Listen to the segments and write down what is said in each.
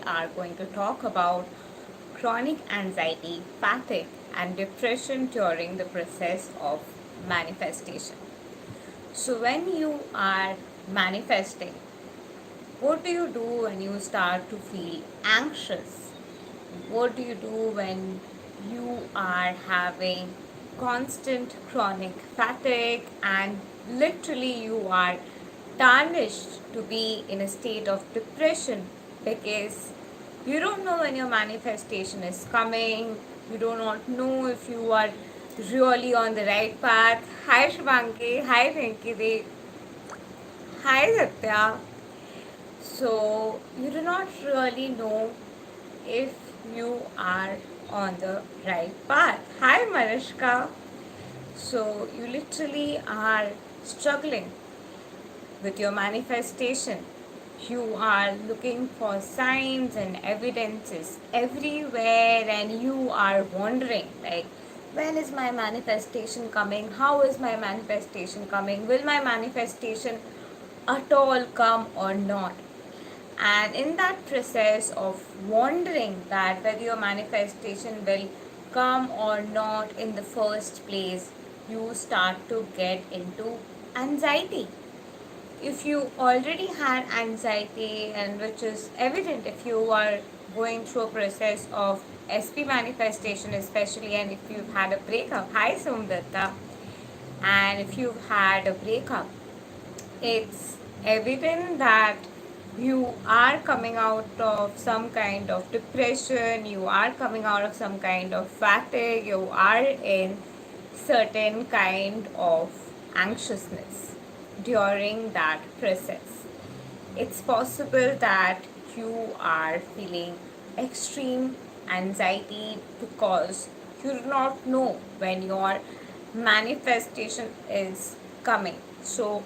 are going to talk about chronic anxiety, fatigue, and depression during the process of manifestation. So, when you are manifesting, what do you do when you start to feel anxious? What do you do when you are having constant chronic fatigue and literally you are tarnished to be in a state of depression because you don't know when your manifestation is coming, you do not know if you are really on the right path. Hi Shivanki, hi Rinki, hi Satya. So you do not really know if you are on the right path. Hi Marishka. So you literally are struggling with your manifestation. You are looking for signs and evidences everywhere, and you are wondering, like, when is my manifestation coming? How is my manifestation coming? Will my manifestation at all come or not? And in that process of wondering that whether your manifestation will come or not in the first place, you start to get into anxiety. If you already had anxiety, and which is evident if you are going through a process of SP manifestation, especially, and if you've had a breakup, hi Somdatta, and if you've had a breakup, it's evident that you are coming out of some kind of depression, you are coming out of some kind of fatigue, you are in certain kind of anxiousness during that process. It's possible that you are feeling extreme anxiety because you do not know when your manifestation is coming. So,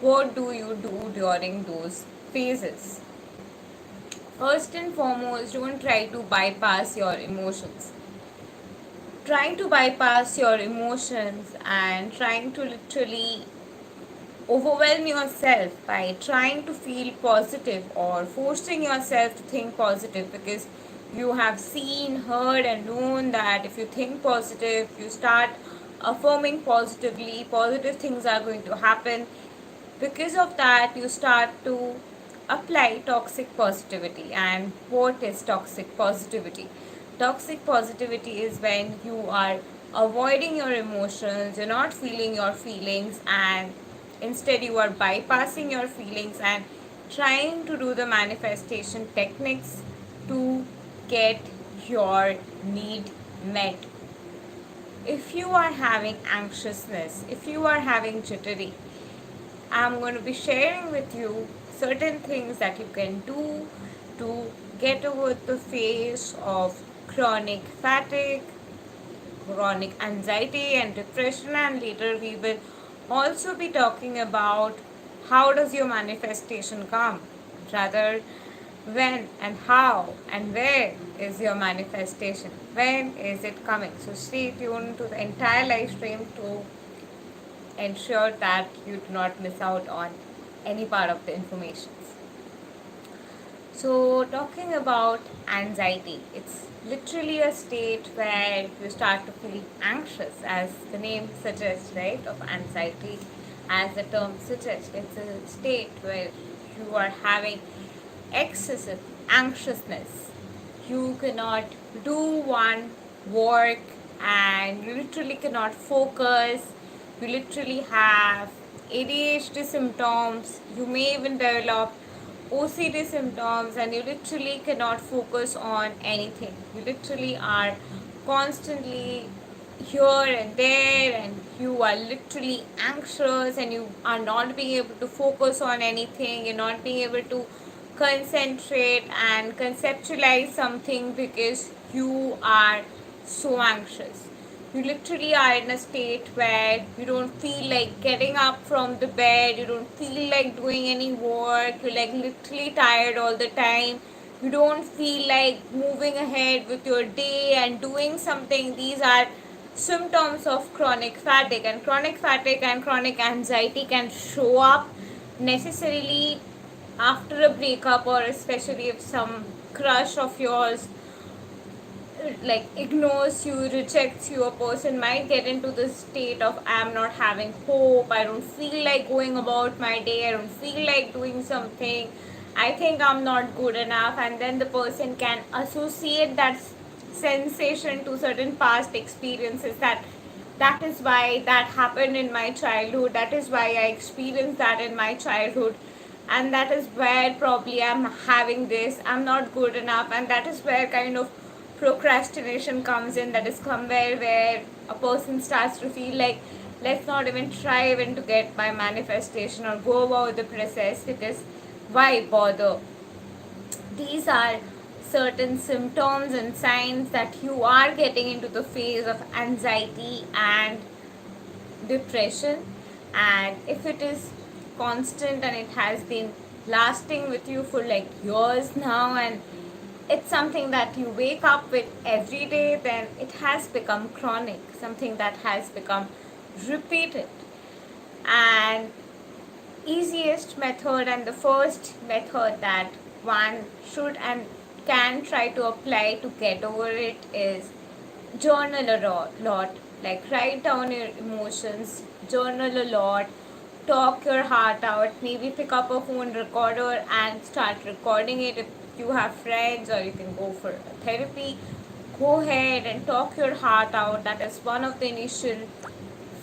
what do you do during those phases? First and foremost, don't try to bypass your emotions. Trying to bypass your emotions and trying to literally overwhelm yourself by trying to feel positive or forcing yourself to think positive, because you have seen, heard, and known that if you think positive, you start affirming positively, positive things are going to happen. Because of that, you start to apply toxic positivity. And what is toxic positivity? Toxic positivity is when you are avoiding your emotions, you're not feeling your feelings, and instead you are bypassing your feelings and trying to do the manifestation techniques to get your need met. If you are having anxiousness, if you are having jittery, I'm going to be sharing with you certain things that you can do to get over the phase of chronic fatigue, chronic anxiety, and depression. And later we will also be talking about how does your manifestation come, rather when and how and where is your manifestation, when is it coming. So stay tuned to the entire live stream to ensure that you do not miss out on any part of the information. So, talking about anxiety, it's literally a state where you start to feel anxious, as the name suggests, right? Of anxiety, as the term suggests, it's a state where you are having excessive anxiousness. You cannot do one work and you literally cannot focus. You literally have ADHD symptoms. You may even develop OCD symptoms, and you literally cannot focus on anything. You literally are constantly here and there, and you are literally anxious, and you are not being able to focus on anything. You're not being able to concentrate and conceptualize something because you are so anxious. You literally are in a state where you don't feel like getting up from the bed, you don't feel like doing any work, you're like literally tired all the time, you don't feel like moving ahead with your day and doing something. These are symptoms of chronic fatigue, and chronic anxiety can show up necessarily after a breakup, or especially if crush of yours like ignores you, rejects you, a person might get into this state of I'm not having hope, I don't feel like going about my day, I don't feel like doing something, I think I'm not good enough, and then the person can associate that sensation to certain past experiences, that is why that happened in my childhood, that is why I experienced that in my childhood, and that is where probably I'm having this, I'm not good enough, and that is where kind of procrastination comes in. That is somewhere where a person starts to feel like let's not even try even to get my manifestation or go about the process, because why bother. These are certain symptoms and signs that you are getting into the phase of anxiety and depression. And if it is constant and it has been lasting with you for like years now, and it's something that you wake up with every day, then it has become chronic, something that has become repeated. And easiest method and the first method that one should and can try to apply to get over it is journal a lot. Like write down your emotions, journal a lot, talk your heart out, maybe pick up a phone recorder and start recording it. If you have friends, or you can go for therapy, go ahead and talk your heart out. That is one of the initial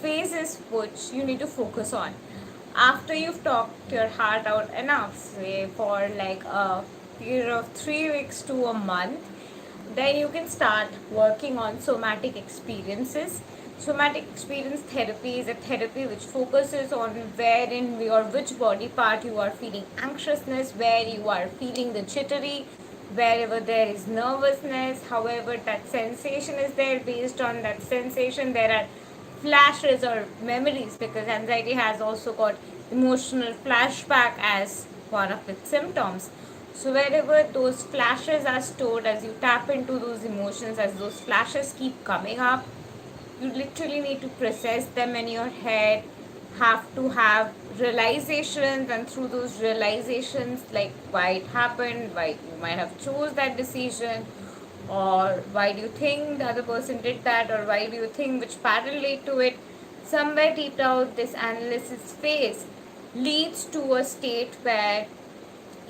phases which you need to focus on. After you've talked your heart out enough, say for like a period of 3 weeks to a month, then you can start working on somatic experiences. Somatic experience therapy is a therapy which focuses on wherein or which body part you are feeling anxiousness, where you are feeling the jittery, wherever there is nervousness, however that sensation is there. Based on that sensation, there are flashes or memories, because anxiety has also got emotional flashback as one of its symptoms. So wherever those flashes are stored, as you tap into those emotions, as those flashes keep coming up, you literally need to process them in your head, have to have realizations, and through those realizations, like why it happened, why you might have chose that decision, or why do you think the other person did that, or why do you think which pattern led to it. Somewhere deep down, this analysis phase leads to a state where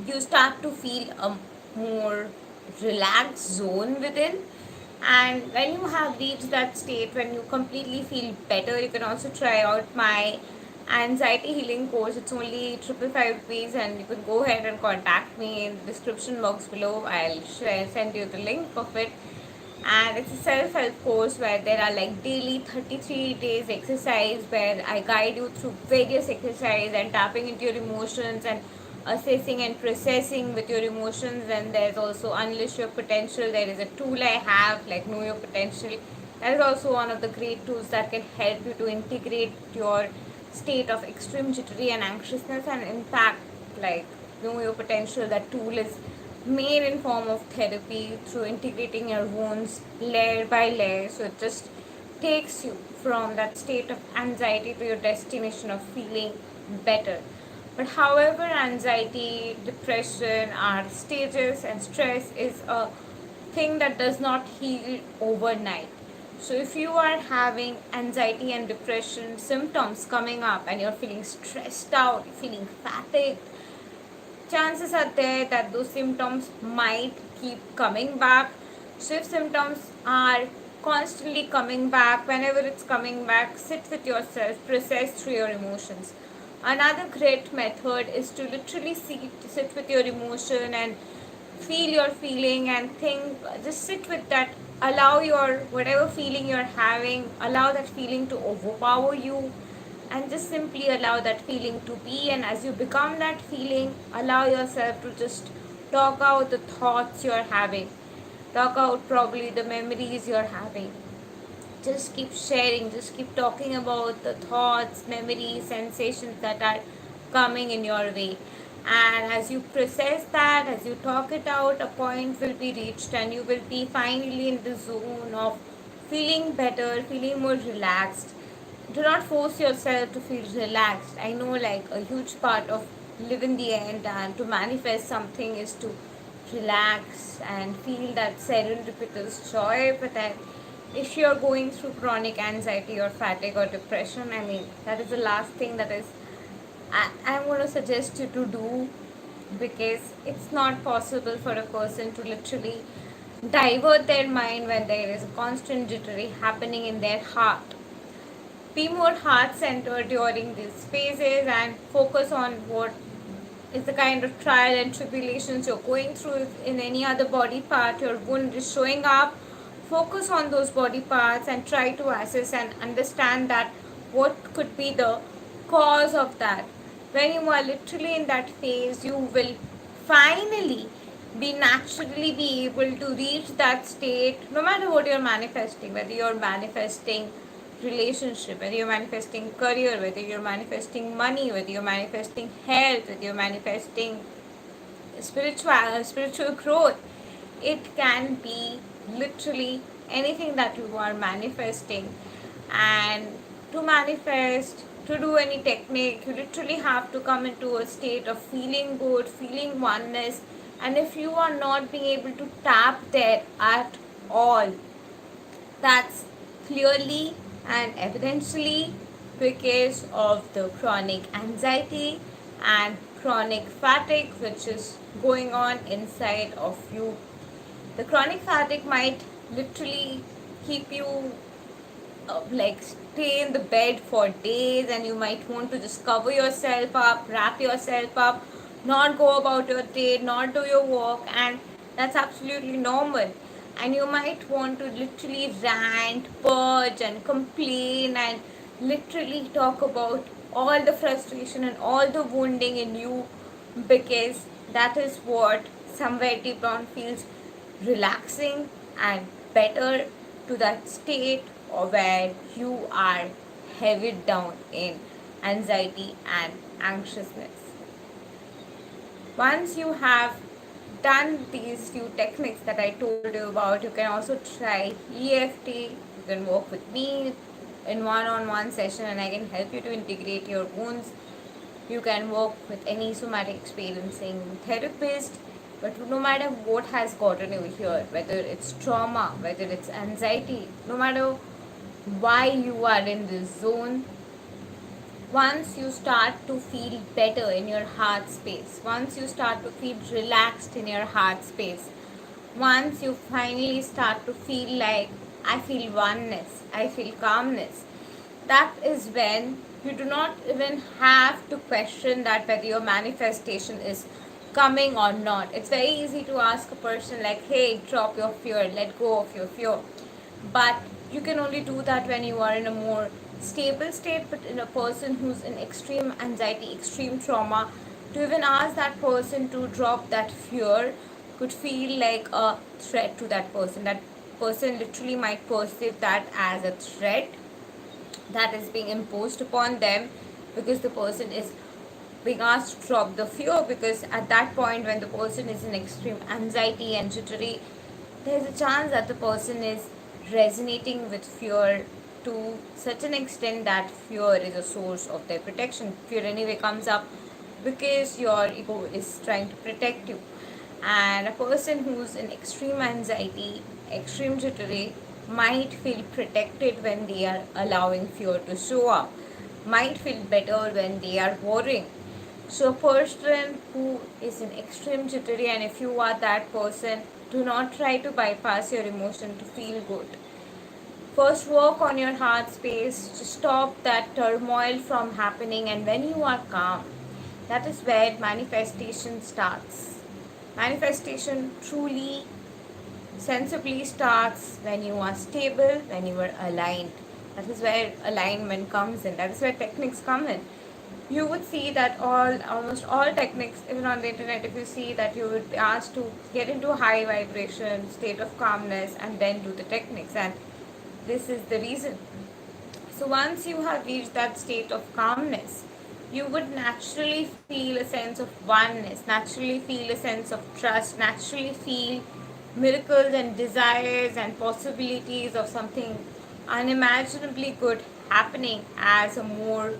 you start to feel a more relaxed zone within. And when you have reached that state, when you completely feel better, you can also try out my anxiety healing course. It's only 555 rupees, and you can go ahead and contact me in the description box below. I'll send you the link of it. And it's a self-help course where there are like daily 33 days exercise, where I guide you through various exercise and tapping into your emotions and assessing and processing with your emotions. And there's also unleash your potential. There is a tool I have like know your potential. That is also one of the great tools that can help you to integrate your state of extreme jittery and anxiousness and impact, like know your potential. That tool is made in form of therapy through integrating your wounds layer by layer, so it just takes you from that state of anxiety to your destination of feeling better. But however, anxiety, depression are stages, and stress is a thing that does not heal overnight. So if you are having anxiety and depression symptoms coming up, and you're feeling stressed out, feeling fatigued, chances are there that those symptoms might keep coming back. So if symptoms are constantly coming back, whenever it's coming back, sit with yourself, process through your emotions. Another great method is to literally sit with your emotion and feel your feeling and think, just sit with that, allow your whatever feeling you're having, allow that feeling to overpower you, and just simply allow that feeling to be. And as you become that feeling, allow yourself to just talk out the thoughts you're having, talk out probably the memories you're having. Just keep sharing, just keep talking about the thoughts, memories, sensations that are coming in your way. And as you process that, as you talk it out, a point will be reached, and you will be finally in the zone of feeling better, feeling more relaxed. Do not force yourself to feel relaxed. I know like a huge part of live in the end and to manifest something is to relax and feel that serendipitous joy. But then, if you're going through chronic anxiety or fatigue or depression, I mean, that is the last thing that is I'm going to suggest you to do, because it's not possible for a person to literally divert their mind when there is a constant jittery happening in their heart. Be more heart centered during these phases and focus on what is the kind of trial and tribulations you're going through. If in any other body part your wound is showing up, focus on those body parts and try to assess and understand that what could be the cause of that. When you are literally in that phase, you will finally be naturally be able to reach that state, no matter what you're manifesting, whether you're manifesting relationship, whether you're manifesting career, whether you're manifesting money, whether you're manifesting health, whether you're manifesting spiritual growth. It can be literally anything that you are manifesting. And to manifest, to do any technique, you literally have to come into a state of feeling good, feeling oneness. And if you are not being able to tap there at all, that's clearly and evidentially because of the chronic anxiety and chronic fatigue which is going on inside of you. The chronic fatigue might literally keep you like stay in the bed for days, and you might want to just cover yourself up, wrap yourself up, not go about your day, not do your work, and that's absolutely normal. And you might want to literally rant, purge, and complain, and literally talk about all the frustration and all the wounding in you, because that is what somewhere deep down feels relaxing and better to that state or where you are heavy down in anxiety and anxiousness. Once you have done these few techniques that I told you about, you can also try EFT. You can work with me in one-on-one session and I can help you to integrate your wounds. You can work with any somatic experiencing therapist. But no matter what has gotten you here, whether it's trauma, whether it's anxiety, no matter why you are in this zone, once you start to feel better in your heart space, once you start to feel relaxed in your heart space, once you finally start to feel like I feel oneness, I feel calmness, that is when you do not even have to question that whether your manifestation is coming or not. It's very easy to ask a person like, hey, drop your fear, let go of your fear. But you can only do that when you are in a more stable state. But in a person who's in extreme anxiety, extreme trauma, to even ask that person to drop that fear could feel like a threat to that person. That person literally might perceive that as a threat that is being imposed upon them, because the person is being asked to drop the fear. Because at that point when the person is in extreme anxiety and jittery, there's a chance that the person is resonating with fear to such an extent that fear is a source of their protection. Fear anyway comes up because your ego is trying to protect you. And a person who's in extreme anxiety, extreme jittery, might feel protected when they are allowing fear to show up, might feel better when they are worrying. So a person who is in extreme jittery, and if you are that person, do not try to bypass your emotion to feel good. First work on your heart space to stop that turmoil from happening, and when you are calm, that is where manifestation starts. Manifestation truly sensibly starts when you are stable, when you are aligned. That is where alignment comes in. That is where techniques come in. You would see that almost all techniques, even on the internet, if you see that you would be asked to get into a high vibration state of calmness and then do the techniques, and this is the reason. So once you have reached that state of calmness, you would naturally feel a sense of oneness, naturally feel a sense of trust, naturally feel miracles and desires and possibilities of something unimaginably good happening as a more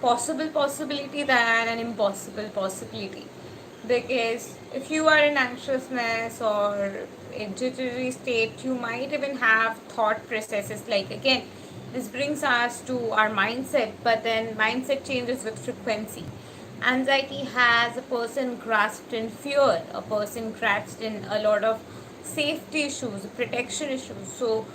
possible possibility than an impossible possibility. Because if you are in anxiousness or in jittery state, you might even have thought processes like, again, this brings us to our mindset, but then mindset changes with frequency. Anxiety has a person grasped in fear, a person grasped in a lot of safety issues, protection issues. So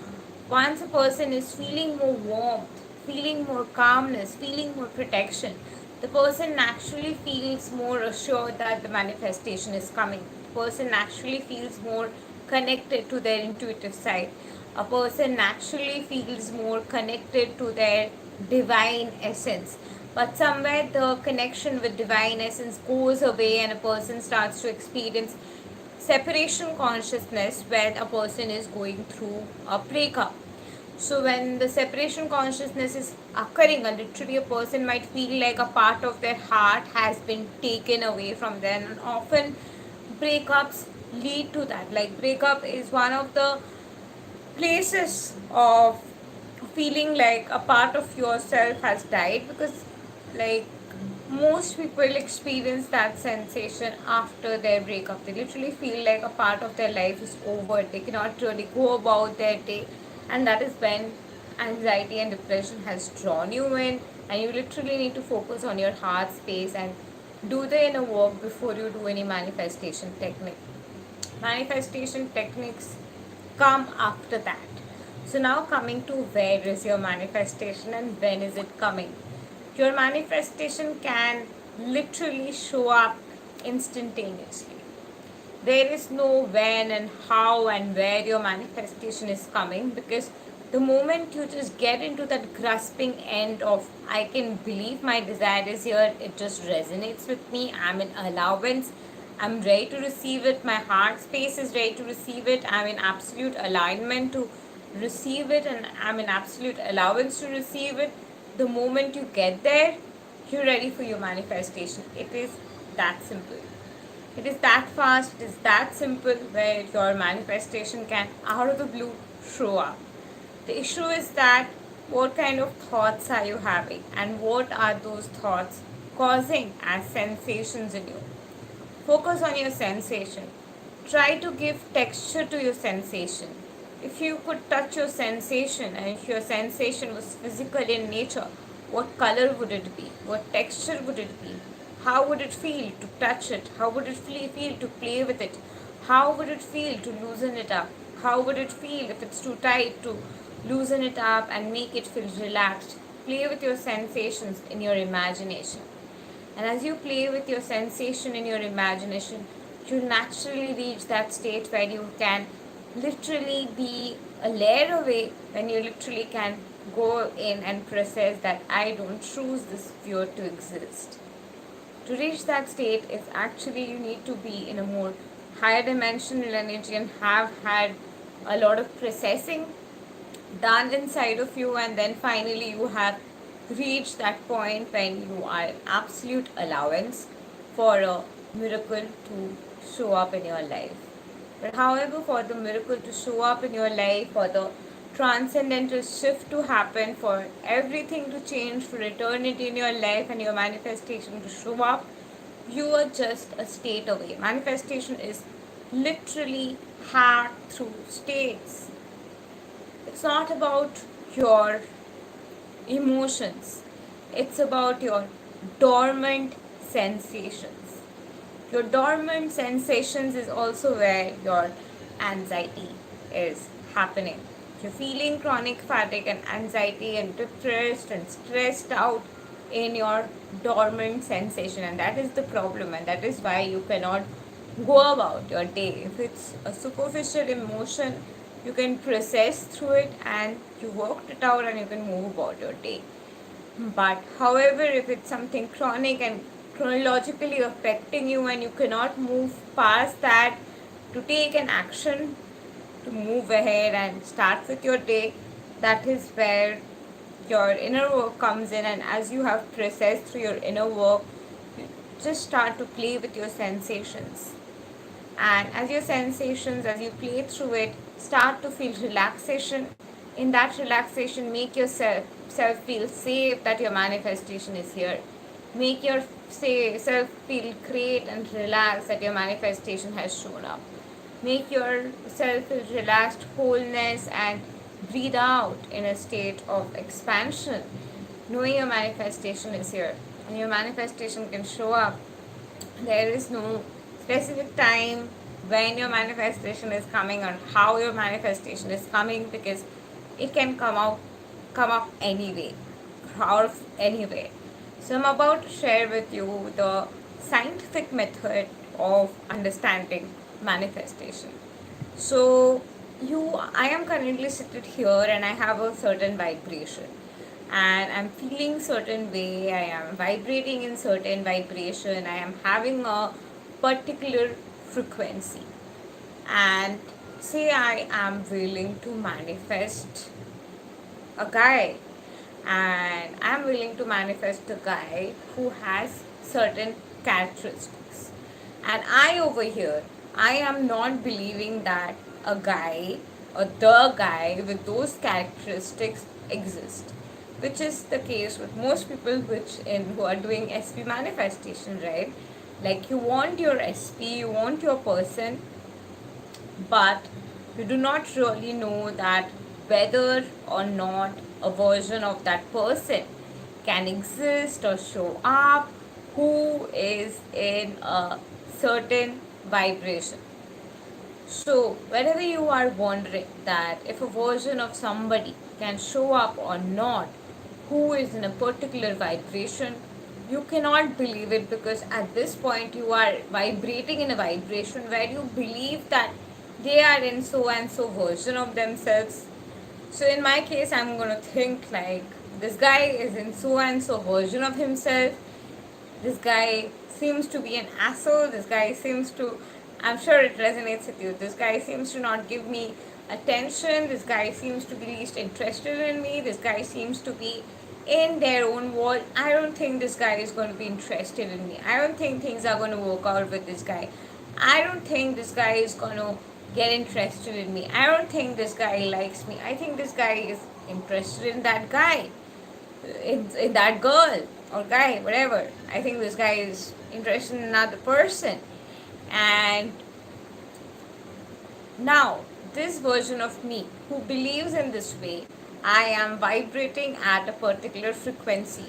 once a person is feeling more warmth, feeling more calmness, feeling more protection, the person naturally feels more assured that the manifestation is coming. The person naturally feels more connected to their intuitive side. A person naturally feels more connected to their divine essence. But somewhere the connection with divine essence goes away and a person starts to experience separation consciousness when a person is going through a breakup. So when the separation consciousness is occurring, literally a person might feel like a part of their heart has been taken away from them, and often breakups lead to that. Like, breakup is one of the places of feeling like a part of yourself has died, because like most people experience that sensation after their breakup. They literally feel like a part of their life is over, they cannot really go about their day, and that is when anxiety and depression has drawn you in, and you literally need to focus on your heart space and do the inner work before you do any manifestation technique. Manifestation techniques come after that. So now coming to where is your manifestation and when is it coming. Your manifestation can literally show up instantaneously. There is no when and how and where your manifestation is coming, because the moment you just get into that grasping end of I can believe my desire is here, it just resonates with me, I'm in allowance, I'm ready to receive it, my heart space is ready to receive it, I'm in absolute alignment to receive it, and I'm in absolute allowance to receive it. The moment you get there, you're ready for your manifestation. It is that simple. It is that fast, it is that simple, where your manifestation can, out of the blue, show up. The issue is that what kind of thoughts are you having, and what are those thoughts causing as sensations in you. Focus on your sensation. Try to give texture to your sensation. If you could touch your sensation, and if your sensation was physical in nature, what color would it be? What texture would it be? How would it feel to touch it? How would it feel to play with it? How would it feel to loosen it up? How would it feel if it's too tight to loosen it up and make it feel relaxed? Play with your sensations in your imagination. And as you play with your sensation in your imagination, you naturally reach that state where you can literally be a layer away, when you literally can go in and process that I don't choose this fear to exist. To reach that state is actually you need to be in a more higher dimensional energy and have had a lot of processing done inside of you, and then finally you have reached that point when you are in absolute allowance for a miracle to show up in your life. But however, for the miracle to show up in your life, for the transcendental shift to happen, for everything to change, for eternity in your life and your manifestation to show up, you are just a state away. Manifestation is literally hacked through states. It's not about your emotions, it's about your dormant sensations. Your dormant sensations is also where your anxiety is happening. You're feeling chronic fatigue and anxiety and depressed and stressed out in your dormant sensation, and that is the problem, and that is why you cannot go about your day. If it's a superficial emotion, you can process through it and you worked it out and you can move about your day. But however, if it's something chronic and chronologically affecting you and you cannot move past that to take an action, to move ahead and start with your day, that is where your inner work comes in. And as you have processed through your inner work, you just start to play with your sensations. And as your sensations, as you play through it, start to feel relaxation. In that relaxation, make yourself feel safe that your manifestation is here. Make self feel great and relaxed that your manifestation has shown up. Make yourself feel relaxed, wholeness, and breathe out in a state of expansion, knowing your manifestation is here. And your manifestation can show up. There is no specific time when your manifestation is coming or how your manifestation is coming, because it can come up anyway or anywhere. So I'm about to share with you the scientific method of understanding manifestation. So I am currently seated here and I have a certain vibration, and I'm feeling certain way. I am vibrating in certain vibration. I am having a particular frequency, and say I am willing to manifest a guy, and I'm willing to manifest a guy who has certain characteristics. And I over here, I am not believing that a guy or the guy with those characteristics exist, which is the case with most people who are doing SP manifestation, right? Like, you want your SP, you want your person, but you do not really know that whether or not a version of that person can exist or show up who is in a certain vibration. So, whenever you are wondering that if a version of somebody can show up or not, who is in a particular vibration, you cannot believe it, because at this point you are vibrating in a vibration where you believe that they are in so and so version of themselves. So, in my case, I'm gonna think like, this guy is in so and so version of himself. This guy seems to be an asshole. This guy seems to, I'm sure it resonates with you. This guy seems to not give me attention. This guy seems to be least interested in me. This guy seems to be in their own world. I don't think this guy is going to be interested in me. I don't think things are going to work out with this guy. I don't think this guy is going to get interested in me. I don't think this guy likes me. I think this guy is interested in that guy, in that girl or guy, whatever. I think this guy is interested in another person. And now, this version of me who believes in this way, I am vibrating at a particular frequency.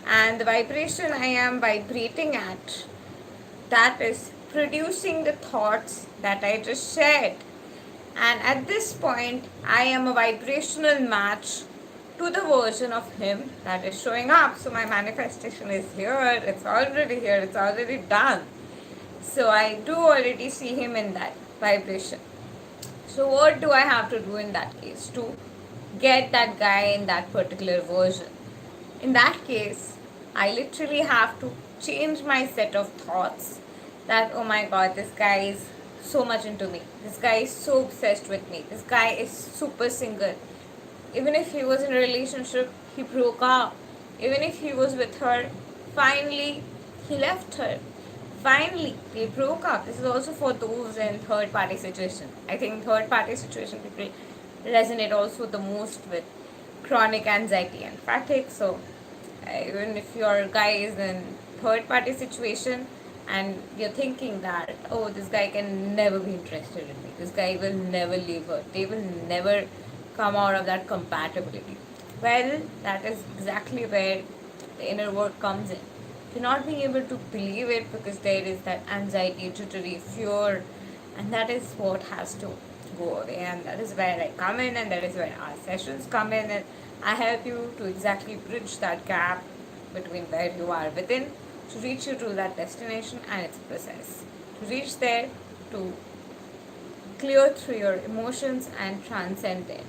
And the vibration I am vibrating at, that is producing the thoughts that I just shared. And at this point, I am a vibrational match to the version of him that is showing up. So my manifestation is here, it's already here, it's already done. So I do already see him in that vibration. So what do I have to do in that case to get that guy in that particular version? In that case, I literally have to change my set of thoughts that, oh my god, this guy is so much into me. This guy is so obsessed with me. This guy is super single. Even if he was in a relationship, he broke up. Even if he was with her, finally he left her. Finally, they broke up. This is also for those in third party situation. I think third party situation people resonate also the most with chronic anxiety and fatigue. So even if your guy is in third party situation and you're thinking that, oh, this guy can never be interested in me, this guy will never leave her, they will never come out of that compatibility, well, that is exactly where the inner work comes in. You're not being able to believe it because there is that anxiety, jittery, fear, and that is what has to go away. And that is where I come in, and that is where our sessions come in, and I help you to exactly bridge that gap between where you are within to reach you to that destination and its process. To reach there, to clear through your emotions and transcend it.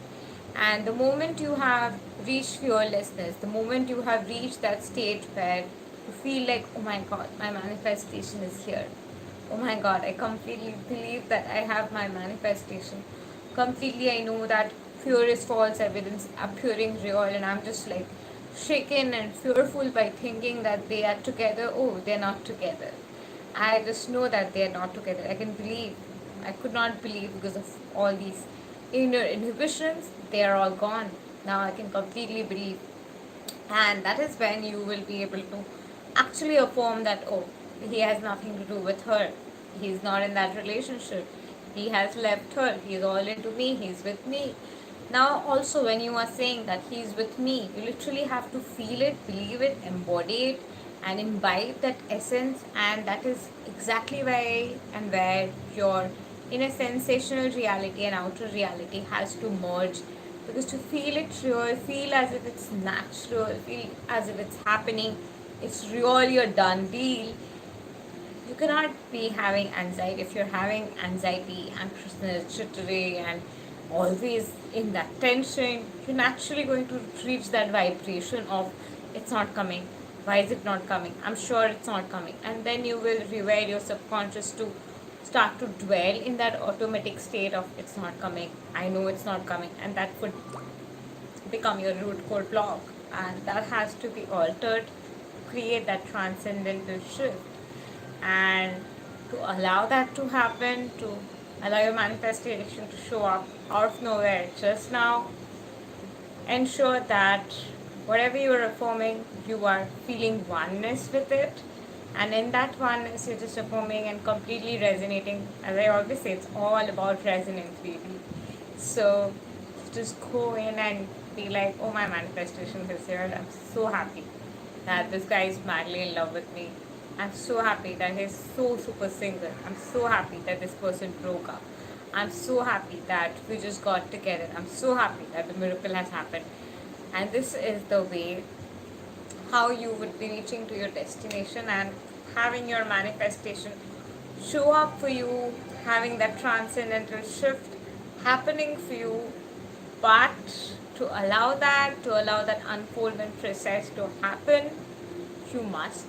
And the moment you have reached fearlessness, the moment you have reached that state where you feel like, oh my god, my manifestation is here. Oh my god, I completely believe that I have my manifestation. Completely, I know that fear is false evidence appearing real, and I'm just like shaken and fearful by thinking that they are together. Oh, they're not together. I just know that they're not together. I can believe. I could not believe because of all these inner inhibitions. They are all gone. Now I can completely believe. And that is when you will be able to actually affirm that, oh, he has nothing to do with her. He's not in that relationship. He has left her. He's all into me. He's with me. Now, also, when you are saying that he's with me, you literally have to feel it, believe it, embody it, and imbibe that essence. And that is exactly why and where your inner sensational reality and outer reality has to merge, because to feel it real, feel as if it's natural, feel as if it's happening, it's really a done deal. You cannot be having anxiety. If you're having anxiety, anxiousness, jittery, and always in that tension, you're naturally going to reach that vibration of it's not coming. Why is it not coming? I'm sure it's not coming. And then you will rewire your subconscious to start to dwell in that automatic state of it's not coming. I know it's not coming. And that would become your root core block. And that has to be altered to create that transcendental shift. And to allow that to happen, to allow your manifestation to show up out of nowhere just now, ensure that whatever you are affirming, you are feeling oneness with it. And in that oneness, you're just affirming and completely resonating. As I always say, it's all about resonance, baby. So just go in and be like, oh, my manifestation is here. I'm so happy that this guy is madly in love with me. I'm so happy that he's so super single. I'm so happy that this person broke up. I'm so happy that we just got together. I'm so happy that the miracle has happened. And this is the way how you would be reaching to your destination and having your manifestation show up for you, having that transcendental shift happening for you. But to allow that unfoldment process to happen, you must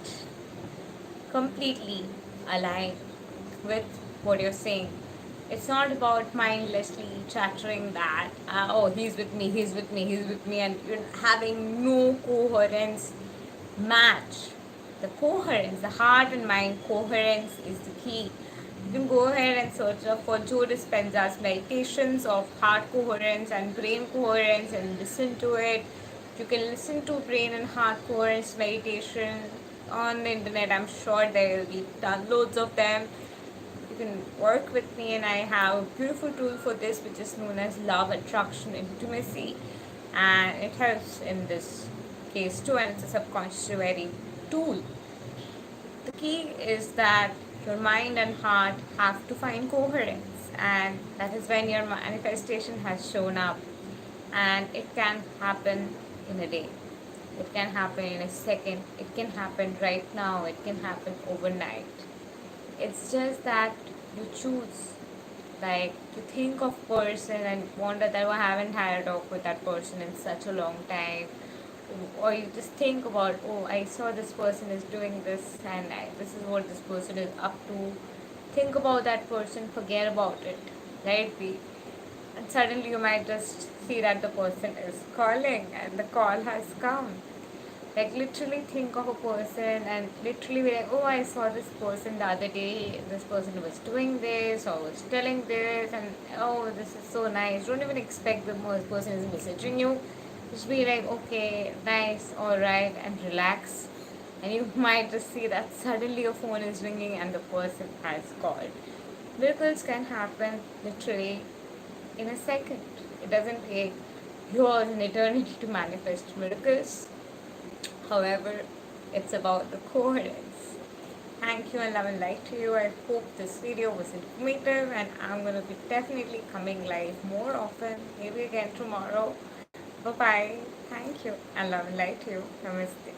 completely align with what you're saying. It's not about mindlessly chattering that, oh, he's with me, he's with me, he's with me, and you're having no coherence match. The coherence, the heart and mind coherence is the key. You can go ahead and search up for Joe Dispenza's meditations of heart coherence and brain coherence and listen to it. You can listen to brain and heart coherence meditation on the internet. I'm sure there will be downloads of them. You can work with me, and I have a beautiful tool for this which is known as love attraction intimacy, and it helps in this case too, and it's a subconscious very tool. The key is that your mind and heart have to find coherence, and that is when your manifestation has shown up. And it can happen in a day, it can happen in a second, it can happen right now, it can happen overnight. It's just that you choose, like you think of person and wonder that I haven't had a talk with that person in such a long time, or you just think about, oh, I saw this person is doing this, and this is what this person is up to. Think about that person, forget about it, let it be. And suddenly you might just see that the person is calling and the call has come. Like literally think of a person and literally be like, oh, I saw this person the other day, this person was doing this or was telling this, and oh, this is so nice. Don't even expect the person is messaging you. Just be like, okay, nice, alright, and relax. And you might just see that suddenly your phone is ringing and the person has called. Miracles can happen literally in a second. It doesn't take years and eternity to manifest miracles. However, it's about the coherence. Thank you and love and light to you. I hope this video was informative, and I'm going to be definitely coming live more often, maybe again tomorrow. Bye bye. Thank you and love and light to you. Namaste.